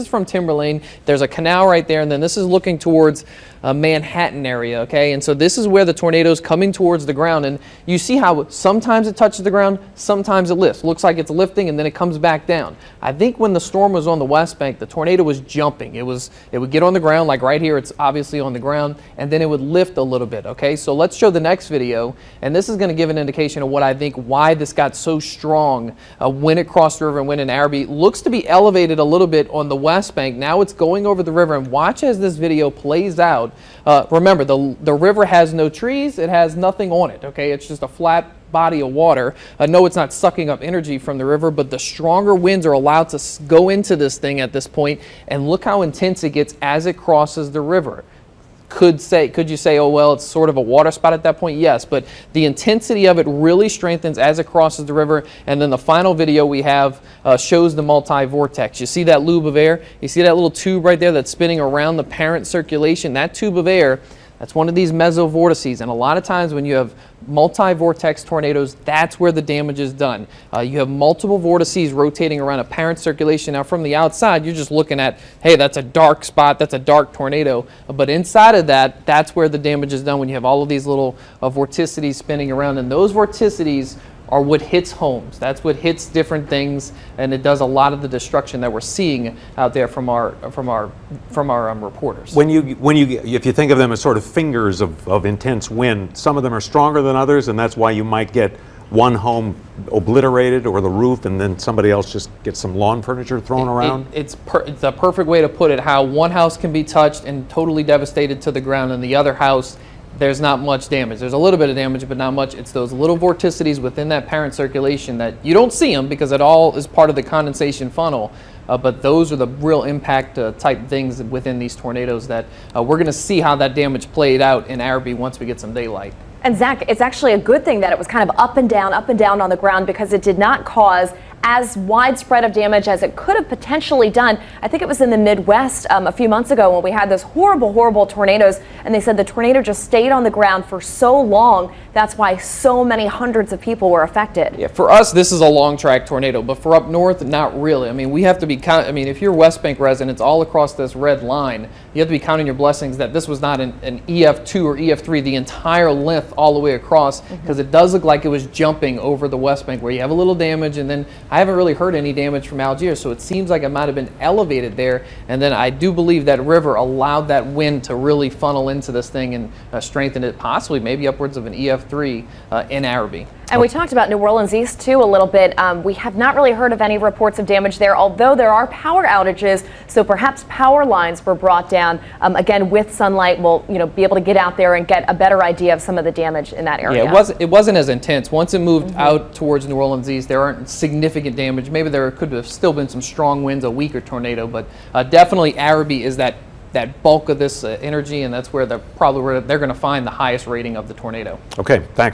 is from Timberlane. There's a canal right there, and then this is looking towards Manhattan area, okay? And so this is where the tornado is coming towards the ground, and you see how sometimes it touches the ground, sometimes it lifts. Looks like it's lifting, and then it comes back down. I think when the storm was on the West Bank, the tornado was jumping. It would get on the ground, like right here, it's obviously on the ground, and then it would lift a little bit, okay? So let's show the next video, and this is going to give an indication of what I think, why this got so strong when it crossed the river and went in Arabi. Looks to be elevated a little bit on the West Bank. Now it's going over the river, and watch as this video plays out. Remember, the river has no trees, it has nothing on it, okay? It's just a flat body of water. No, it's not sucking up energy from the river, but the stronger winds are allowed to go into this thing at this point, and look how intense it gets as it crosses the river. Could you say, oh, well, it's sort of a water spot at that point? Yes, but the intensity of it really strengthens as it crosses the river. And then the final video we have shows the multi-vortex. You see that loop of air? You see that little tube right there that's spinning around the parent circulation? That tube of air, that's one of these mesovortices, and a lot of times when you have multi-vortex tornadoes, that's where the damage is done. You have multiple vortices rotating around a parent circulation. Now from the outside, you're just looking at, hey, that's a dark spot, that's a dark tornado. But inside of that, that's where the damage is done, when you have all of these little vorticities spinning around, and those vorticities are what hits homes. That's what hits different things, and it does a lot of the destruction that we're seeing out there from our reporters. If you think of them as sort of fingers of intense wind, some of them are stronger than others, and that's why you might get one home obliterated or the roof, and then somebody else just gets some lawn furniture thrown around. It's a perfect way to put it. How one house can be touched and totally devastated to the ground, and the other house, there's not much damage. There's a little bit of damage, but not much. It's those little vorticities within that parent circulation that you don't see them because it all is part of the condensation funnel. But those are the real impact type things within these tornadoes that we're going to see how that damage played out in Arabi once we get some daylight. And Zach, it's actually a good thing that it was kind of up and down on the ground, because it did not cause as widespread of damage as it could have potentially done. I think it was in the Midwest a few months ago when we had those horrible tornadoes, and they said the tornado just stayed on the ground for so long. That's why so many hundreds of people were affected. Yeah, for us, this is a long track tornado, but for up north, not really. I mean, we have to be if you're West Bank residents all across this red line, you have to be counting your blessings that this was not an EF2 or EF3 the entire length all the way across, because it does look like it was jumping over the West Bank where you have a little damage, and then I haven't really heard any damage from Algiers, so it seems like it might have been elevated there, and then I do believe that river allowed that wind to really funnel into this thing and strengthen it, possibly maybe upwards of an EF3 in Arabi. And we talked about New Orleans East too a little bit. We have not really heard of any reports of damage there, although there are power outages, so perhaps power lines were brought down. Again, with sunlight, we'll be able to get out there and get a better idea of some of the damage in that area. Yeah, it wasn't as intense. Once it moved out towards New Orleans East, there aren't significant damage. Maybe there could have still been some strong winds, a weaker tornado, but definitely Arabi is that bulk of this energy, and that's where they're going to find the highest rating of the tornado. Okay, thanks.